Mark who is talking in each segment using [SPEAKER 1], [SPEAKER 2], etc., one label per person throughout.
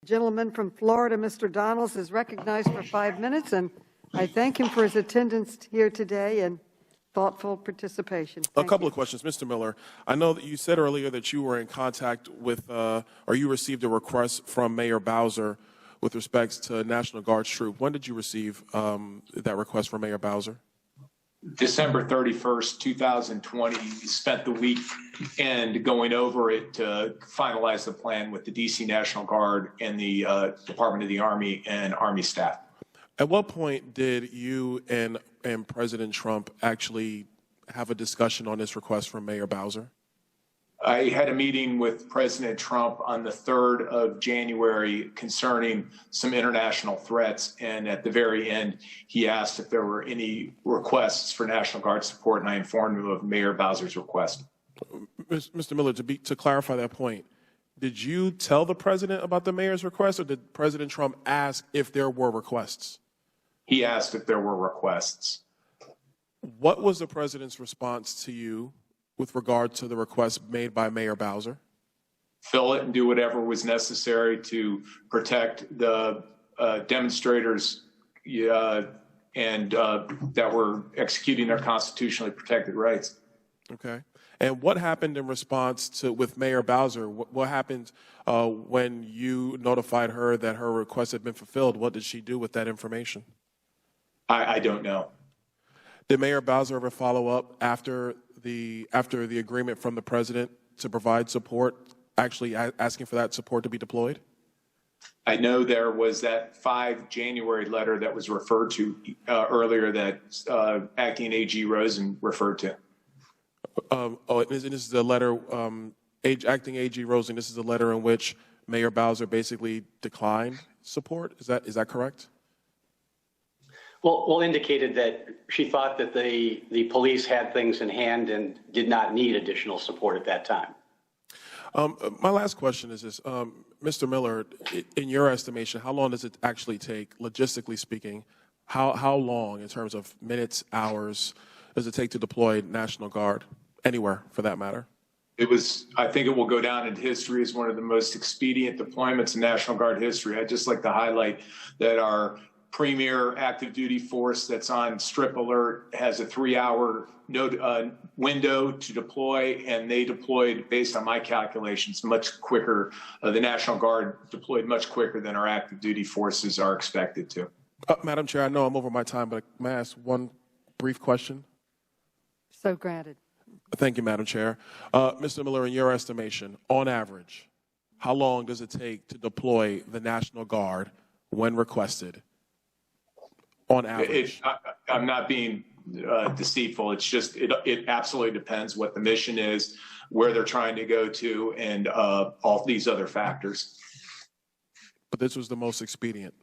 [SPEAKER 1] Gentleman from Florida, Mr. Donalds, is recognized for 5 minutes, and I thank him for his attendance here today and thoughtful participation.
[SPEAKER 2] A couple of questions. Mr. Miller, I know that you said earlier that you were in contact with, or you received a request from Mayor Bowser with respect to National Guard troop. When did you receive that request from Mayor Bowser?
[SPEAKER 3] December 31st, 2020. We spent the weekend going over it to finalize the plan with the D.C. National Guard and the Department of the Army and Army staff.
[SPEAKER 2] At what point did you and President Trump actually have a discussion on this request from Mayor Bowser?
[SPEAKER 3] I had a meeting with President Trump on the 3rd of January concerning some international threats, and at the very end, he asked if there were any requests for National Guard support, and I informed him of Mayor Bowser's request.
[SPEAKER 2] Mr. Miller, to clarify that point, did you tell the president about the mayor's request, or did President Trump ask if there were requests?
[SPEAKER 3] He asked if there were requests.
[SPEAKER 2] What was the president's response to you with regard to the request made by Mayor Bowser?
[SPEAKER 3] Fill it and do whatever was necessary to protect the demonstrators and that were executing their constitutionally protected rights.
[SPEAKER 2] Okay. And what happened in response to with Mayor Bowser? What happened when you notified her that her request had been fulfilled? What did she do with that information?
[SPEAKER 3] I don't know.
[SPEAKER 2] Did Mayor Bowser ever follow up after the agreement from the president to provide support, actually asking for that support to be deployed?
[SPEAKER 3] I know there was that 5 January letter that was referred to earlier that Acting AG Rosen referred to.
[SPEAKER 2] This is the letter, Acting AG Rosen, this is the letter in which Mayor Bowser basically declined support. Is that correct?
[SPEAKER 4] Well, indicated that she thought that the police had things in hand and did not need additional support at that time.
[SPEAKER 2] My last question is this, Mr. Miller, in your estimation, how long does it actually take, logistically speaking, how long in terms of minutes, hours, does it take to deploy National Guard, anywhere for that matter?
[SPEAKER 3] I think it will go down in history as one of the most expedient deployments in National Guard history. I'd just like to highlight that our premier active duty force that's on strip alert has a 3-hour window to deploy, and they deployed, based on my calculations, much quicker. The National Guard deployed much quicker than our active duty forces are expected to.
[SPEAKER 2] Madam Chair, I know I'm over my time, but may I ask one brief question?
[SPEAKER 1] So granted.
[SPEAKER 2] Thank you, Madam Chair. Mr. Miller, in your estimation, on average, how long does it take to deploy the National Guard when requested? On average.
[SPEAKER 3] I'm not being deceitful. It's just it absolutely depends what the mission is, where they're trying to go to, and all these other factors.
[SPEAKER 2] But this was the most expedient.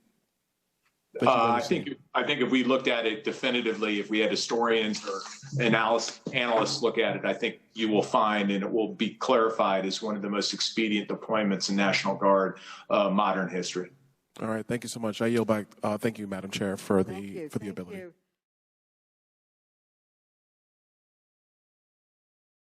[SPEAKER 3] I think if we looked at it definitively, if we had historians or analysts look at it, I think you will find, and it will be clarified as one of the most expedient deployments in National Guard modern history.
[SPEAKER 2] All right. Thank you so much. I yield back. Thank you, Madam Chair, for the ability.
[SPEAKER 1] You.